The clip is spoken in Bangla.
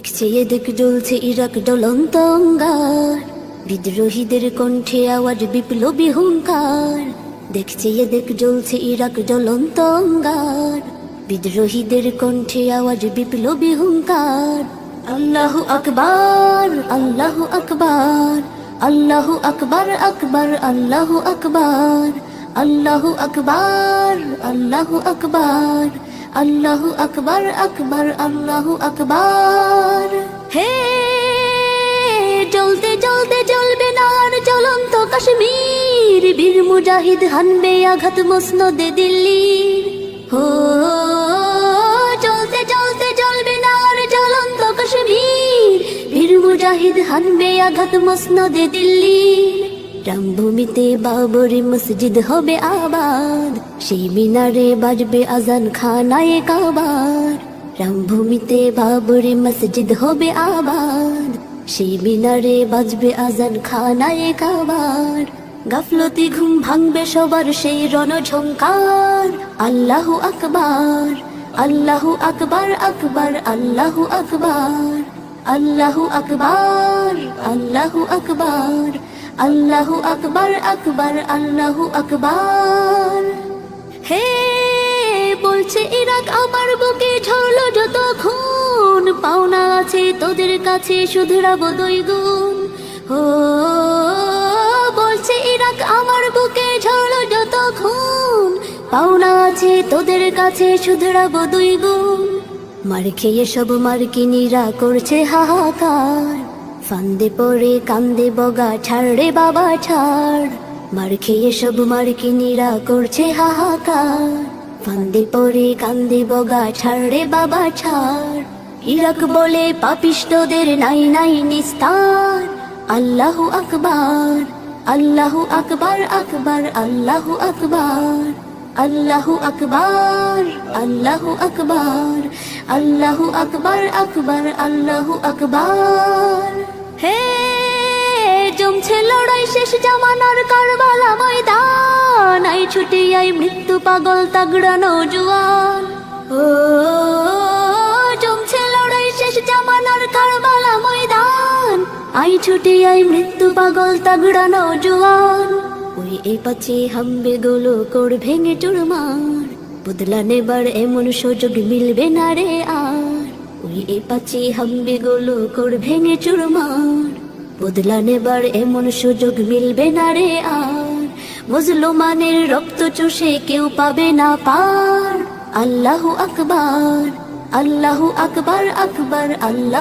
চেয়ে দেখ জ্বলছে ইরাক জ্বলন্ত অঙ্গার, বিদ্রোহীদের কণ্ঠে আওয়াজ বিপ্লবী হুঙ্কার। দেখছে দেখ জ্বলছে ইরাক জ্বলন্ত অঙ্গার, বিদ্রোহীদের কণ্ঠে আওয়াজ বিপ্লবী হুঙ্কার। আল্লাহু আকবার, আল্লাহু আকবার, আল্লাহু আকবার, আকবার আল্লাহু আকবার, আল্লাহু আকবার, আল্লাহু আকবার, আল্লাহু আকবার, আকবার আল্লাহু আকবার। হে জ্বলতে জ্বলতে জ্বলবে না আর জ্বলন্ত কাশ্মীর, বীর মুজাহিদ হানবে আঘাত মসনদে দিল্লির। হো জ্বলতে জ্বলতে জ্বলবে না আর জ্বলন্ত কাশ্মীর, বীর মুজাহিদ হানবে আঘাত মসনদে দিল্লির। রামভূমিতে বাবরি মসজিদ হবে আবাদ, সেই মিনারে বাজবে আজান খানায়ে কাবার। রামভূমিতে বাবরি মসজিদ হবে আবাদ, সেই মিনারে বাজবে আজান খানায়ে কাবার। গাফলতি ঘুম ভাঙবে সবার সেই রণঝঙ্কার। আল্লাহু আকবার, আল্লাহু আকবার, আকবার আল্লাহু আকবার, আল্লাহু আকবার, আল্লাহু আকবার, আল্লাহু আকবার, আকবার আল্লাহু আকবার। হে বলছে ইরাক আমার বুকে ঝরলো যত খুন, পাওনা আছে তোদের কাছে শুধরাবো দুই গুণ। ও বলছে ইরাক আমার বুকে ঝরলো যত খুন, পাওনা আছে তোদের কাছে শুধরাবো দুই গুণ। মার খেয়ে সব মার্কিনীরা করছে হাহাকার, ফান্দে পড়ে কান্দে বগা ছাড় রে বাবা ছাড়। মার খেয়ে সব মার্কিনীরা করছে হাহাকার, ফান্দে পড়ে কান্দে বগা ছাড় রে বাবা ছাড়। ইরাক বলে পাপিষ্টদের নাই নাই নিস্তার। আল্লাহু আকবার, আল্লাহু আকবার, আকবার আল্লাহু আকবার, আল্লাহু আকবার, আল্লাহু আকবার, আল্লাহু আকবার, আকবার আল্লাহু আকবার। হে জমছে লড়াই শেষ জামানার কারবালা ময়দান, আই ছুটে আই মৃত্যু পাগল তাগড়া নওজোয়ান। ও জমছে লড়াই শেষ জামানার কারবালা ময়দান, আই ছুটে আই মৃত্যু পাগল তাগড়া নওজোয়ান। ওই এ পাছে হামবে গুলো কোড় ভেঙে চুরমার, বদলা নেবার এমন সুযোগ মিলবে না রে আর। ওই এ পাছে হামবে গুলো কোড় ভেঙে চুরমার, বদলা নেবার এমন সুযোগ মিলবে না রে আর। মুসলমানের রক্ত চুষে কেউ পাবে না পার। আল্লাহু আকবার, আল্লাহু আকবার, আকবার আল্লাহ।